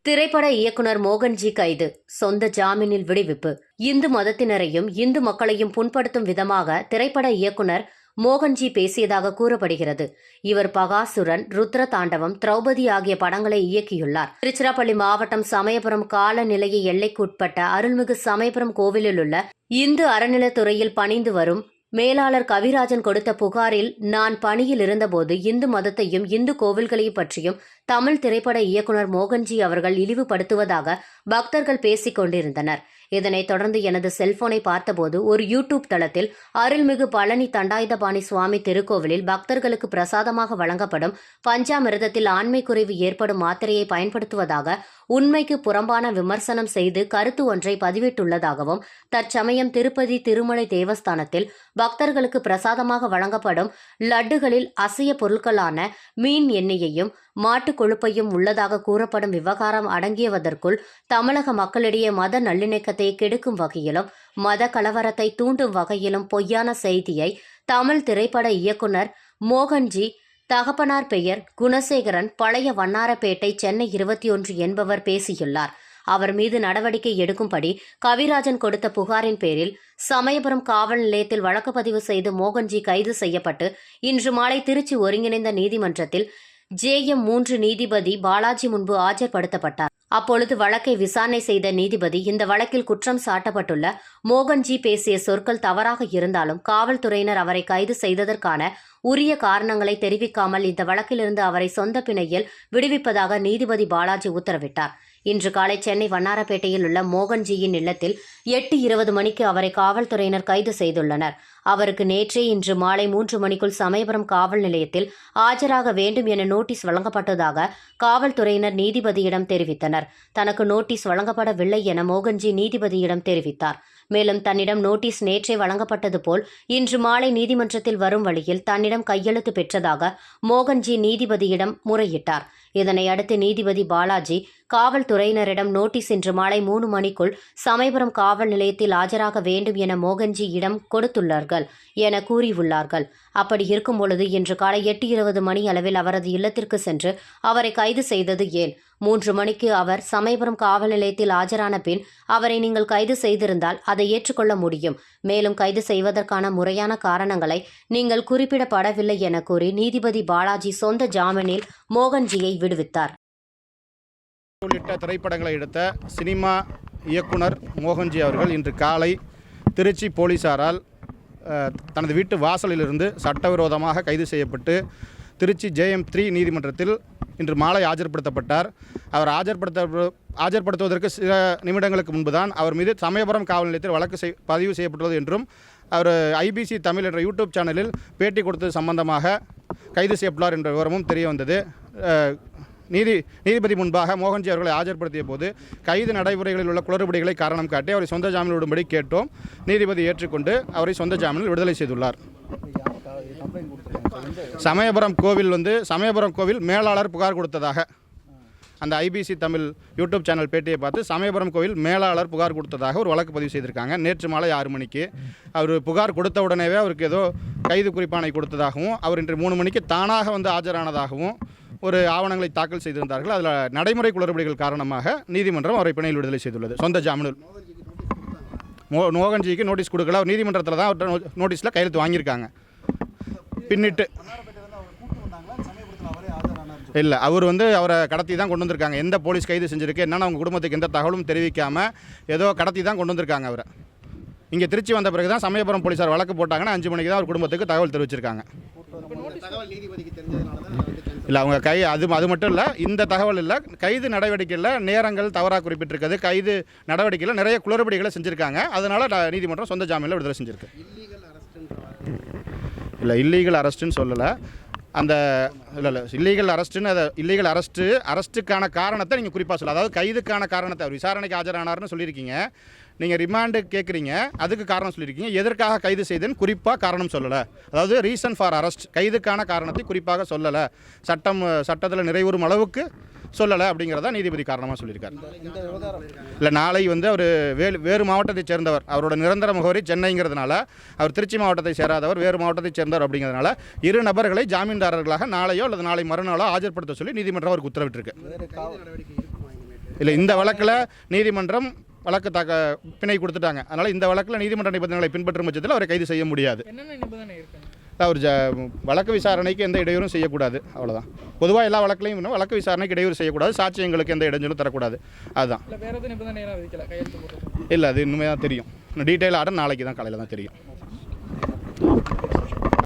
திரைப்பட இயக்குனர் மோகன்ஜி கைது, சொந்த ஜாமீனில் விடுவிப்பு. இந்து மதத்தினரையும் இந்து மக்களையும் புண்படுத்தும் விதமாக திரைப்பட இயக்குனர் மோகன்ஜி பேசியதாக கூறப்படுகிறது. இவர் பகாசுரன், ருத்ர தாண்டவம், திரௌபதி ஆகிய படங்களை இயக்கியுள்ளார். திருச்சிராப்பள்ளி மாவட்டம் சமயபுரம் காலநிலைய எல்லைக்குட்பட்ட அருள்மிகு சமயபுரம் கோவிலில் உள்ள இந்து அறநிலைத்துறையில் பணிந்து வரும் மேலாளர் கவிராஜன் கொடுத்த புகாரில், நான் பணியில் இருந்தபோது இந்து மதத்தையும் இந்து கோவில்களையும் பற்றியும் தமிழ் திரைப்பட இயக்குனர் மோகன்ஜி அவர்கள் இழிவுபடுத்துவதாக பக்தர்கள் பேசிக் கொண்டிருந்தனர். இதனைத் தொடர்ந்து எனது செல்போனை பார்த்தபோது ஒரு யூடியூப் தளத்தில் அருள்மிகு பழனி தண்டாயுதபாணி சுவாமி திருக்கோவிலில் பக்தர்களுக்கு பிரசாதமாக வழங்கப்படும் பஞ்சாமிர்தத்தில் ஆண்மை குறைவு ஏற்படும் மாத்திரையை பயன்படுத்துவதாக உண்மைக்கு புறம்பான விமர்சனம் செய்து கருத்து ஒன்றை பதிவிட்டுள்ளதாகவும், தற்சமயம் திருப்பதி திருமலை தேவஸ்தானத்தில் பக்தர்களுக்கு பிரசாதமாக வழங்கப்படும் லட்டுகளில் அசைய பொருட்களான மீன் எண்ணெயையும் மாட்டுக் கொழுப்பையும் உள்ளதாக கூறப்படும் விவகாரம் அடங்கியதற்குள் தமிழக மக்களிடையே மத நல்லிணக்கத்தை கெடுக்கும் வகையிலும் மத கலவரத்தை தூண்டும் வகையிலும் பொய்யான செய்தியை தமிழ் திரைப்பட இயக்குனர் மோகன்ஜி தகப்பனார் பெயர் குணசேகரன், பழைய வண்ணாரப்பேட்டை, சென்னை 21 என்பவர் பேசியுள்ளார். அவர் மீது நடவடிக்கை எடுக்கும்படி கவிராஜன் கொடுத்த புகாரின் பேரில் சமயபுரம் காவல் நிலையத்தில் வழக்கு பதிவு செய்து மோகன்ஜி கைது செய்யப்பட்டு இன்று மாலை திருச்சி ஒருங்கிணைந்த நீதிமன்றத்தில் JM 3 நீதிபதி பாலாஜி முன்பு ஆஜர்படுத்தப்பட்டார். அப்பொழுது வழக்கை விசாரணை செய்த நீதிபதி, இந்த வழக்கில் குற்றம் சாட்டப்பட்டுள்ள மோகன்ஜி பேசிய சொற்கள் தவறாக இருந்தாலும் காவல்துறையினர் அவரை கைது செய்ததற்கான உரிய காரணங்களை தெரிவிக்காமல் இந்த வழக்கிலிருந்து அவரை சொந்த பிணையில் விடுவிப்பதாக நீதிபதி பாலாஜி உத்தரவிட்டார். இன்று காலை சென்னை வண்ணாரப்பேட்டையில் உள்ள மோகன்ஜியின் இல்லத்தில் 8:20 மணிக்கு அவரை காவல்துறையினர் கைது செய்துள்ளனர். அவருக்கு நேற்றே இன்று மாலை 3 மணிக்குள் சமயபுரம் காவல் நிலையத்தில் ஆஜராக வேண்டும் என நோட்டீஸ் வழங்கப்பட்டதாக காவல்துறையினர் நீதிபதியிடம் தெரிவித்தனர். தனக்கு நோட்டீஸ் வழங்கப்படவில்லை என மோகன்ஜி நீதிபதியிடம் தெரிவித்தார். மேலும் தன்னிடம் நோட்டீஸ் நேற்றே வழங்கப்பட்டது போல் இன்று மாலை நீதிமன்றத்தில் வரும் வழியில் தன்னிடம் கையெழுத்து பெற்றதாக மோகன்ஜி நீதிபதியிடம் முறையிட்டார். இதனை அடுத்து நீதிபதி பாலாஜி காவல்துறையினரிடம் நோட்டீஸ் இன்று மாலை 3 மணிக்குள் சமயபுரம் காவல் நிலையத்தில் ஆஜராக வேண்டும் என மோகன்ஜியிடம் கொடுத்துள்ளார்கள் என கூறியுள்ளார்கள். அப்படி இருக்கும் பொழுது இன்று காலை 8:20 மணி அளவில் அவரது இல்லத்திற்கு சென்று அவரை கைது செய்தது ஏன்? 3 மணிக்கு அவர் சமயபுரம் காவல் நிலையத்தில் ஆஜரான பின் அவரை நீங்கள் கைது செய்திருந்தால் அதை ஏற்றுக்கொள்ள முடியும். மேலும் கைது செய்வதற்கான முறையான காரணங்களை நீங்கள் குறிப்பிடப்படவில்லை என கூறி நீதிபதி பாலாஜி சொந்த ஜாமீனில் மோகன்ஜியை விடுவித்தார். உள்ளிட்ட திரைப்படங்களை எடுத்த சினிமா இயக்குனர் மோகன்ஜி அவர்கள் இன்று காலை திருச்சி போலீசாரால் தனது வீட்டு வாசலிலிருந்து சட்டவிரோதமாக கைது செய்யப்பட்டு திருச்சி JM 3 நீதிமன்றத்தில் இன்று மாலை ஆஜர்படுத்தப்பட்டார். அவர் ஆஜர்படுத்துவதற்கு சில நிமிடங்களுக்கு முன்புதான் அவர் மீது சமயபுரம் காவல் நிலையத்தில் வழக்கு பதிவு செய்யப்பட்டுள்ளது என்றும், அவர் IBC தமிழ் என்ற யூடியூப் சேனலில் பேட்டி கொடுத்தது சம்பந்தமாக கைது செய்யப்பட்டார் என்ற விவரமும் தெரிய வந்தது. நீதிபதி முன்பாக மோகன்ஜி அவர்களை ஆஜர்படுத்திய போது கைது நடைமுறைகளில் உள்ள குளறுபடிகளை காரணம் காட்டி அவரை சொந்த ஜாமீனில் விடும்படி கேட்டோம். நீதிபதி ஏற்றுக்கொண்டு அவரை சொந்த ஜாமீனில் விடுதலை செய்துள்ளார். சமயபுரம் கோவில் மேலாளர் புகார் கொடுத்ததாக அந்த IBC தமிழ் யூடியூப் சேனல் பேட்டியை பார்த்து சமயபுரம் கோவில் மேலாளர் புகார் கொடுத்ததாக ஒரு வழக்கு பதிவு செய்திருக்காங்க. நேற்று மாலை 6 மணிக்கு அவர் புகார் கொடுத்த உடனேவே அவருக்கு ஏதோ கைது குறிப்பானை கொடுத்ததாகவும், அவர் இன்று 3 மணிக்கு தானாக வந்து ஆஜரானதாகவும் ஒரு ஆவணங்களை தாக்கல் செய்திருந்தார்கள். அதில் நடைமுறை குளறுபடிகள் காரணமாக நீதிமன்றம் அவரை பிணையில் விடுதலை செய்துள்ளது. சொந்த ஜாமீனில் மோகன்ஜிக்கு நோட்டீஸ் கொடுக்கல. அவர் நீதிமன்றத்தில் தான் அவர்கிட்ட நோட்டீஸில் கையெழுத்து வாங்கியிருக்காங்க. பின்னிட்டு இல்லை, அவர் அவரை கடத்தி தான் கொண்டு வந்திருக்காங்க. எந்த போலீஸ் கைது செஞ்சுருக்கு என்னென்னு அவங்க குடும்பத்துக்கு எந்த தகவலும் தெரிவிக்காமல் ஏதோ கடத்தி தான் கொண்டு வந்திருக்காங்க. அவரை இங்கே திருச்சி வந்த பிறகு தான் சமயபுரம் போலீஸார் வழக்கு போட்டாங்கன்னா 5 மணிக்கு தான் அவர் குடும்பத்துக்கு தகவல் தெரிவிச்சிருக்காங்க. இல்லை, அவங்க அது மட்டும் இல்லை, இந்த தகவல் இல்லை, கைது நடவடிக்கையில் நேரங்கள் தவறாக குறிப்பிட்டிருக்கிறது. கைது நடவடிக்கையில் நிறைய குளறுபடிகளை செஞ்சுருக்காங்க. அதனால் நீதிமன்றம் சொந்த ஜாமீனில் விடுதலை செஞ்சுருக்கு. இல்லை, இல்லீகல் அரெஸ்ட்டுன்னு சொல்லலை. அந்த இல்லீகல் அரெஸ்ட்டுக்கான காரணத்தை நீங்கள் குறிப்பாக சொல்லலாம். அதாவது கைதுக்கான காரணத்தை, அவர் விசாரணைக்கு ஆஜரானார்னு சொல்லியிருக்கீங்க. நீங்கள் ரிமாண்டு கேட்குறீங்க, அதுக்கு காரணம் சொல்லியிருக்கீங்க. எதற்காக கைது செய்தேன்னு குறிப்பாக காரணம் சொல்லலை. அதாவது ரீசன் ஃபார் அரெஸ்ட், கைதுக்கான காரணத்தை குறிப்பாக சொல்லலை, சட்டத்தில் நிறைவேறும் அளவுக்கு சொல்லலை அப்படிங்கிறதா நீதிபதி காரணமாக சொல்லியிருக்கார். இல்லை, நாளை அவர் வேறு மாவட்டத்தை சேர்ந்தவர், அவரோட நிரந்தர முகவரி சென்னைங்கிறதுனால அவர் திருச்சி மாவட்டத்தை சேராதவர், வேறு மாவட்டத்தை சேர்ந்தவர் அப்படிங்கிறதுனால 2 நபர்களை ஜாமீன்தாரர்களாக நாளையோ அல்லது நாளை மறுநாளோ ஆஜர்படுத்த சொல்லி நீதிமன்றம் அவருக்கு உத்தரவிட்டிருக்கு. இல்லை, இந்த வழக்கில் நீதிமன்றம் வழக்கு பிணை கொடுத்துட்டாங்க. அதனால் இந்த வழக்கில் நீதிமன்ற நிபந்தனைகளை பின்பற்றும் பட்சத்தில் அவரை கைது செய்ய முடியாது. என்னென்ன நிபந்தனை இருக்கு? அவர் வழக்கு விசாரணைக்கு எந்த இடையூறும் செய்யக்கூடாது, அவ்வளோதான். பொதுவாக எல்லா வழக்குலையும் வழக்கு விசாரணைக்கு இடையூறு செய்யக்கூடாது, சாட்சியங்களுக்கு எந்த இடைஞ்சலும் தரக்கூடாது, அதுதான். இல்லை வேறு எதுவும் நிபந்தனையெல்லாம் விதிக்கல, கையெழுத்து போட்டு? இல்லை, அது இன்னுமே தான் தெரியும். டீட்டெயிலாக நாளைக்கு தான் காலையில் தான் தெரியும்.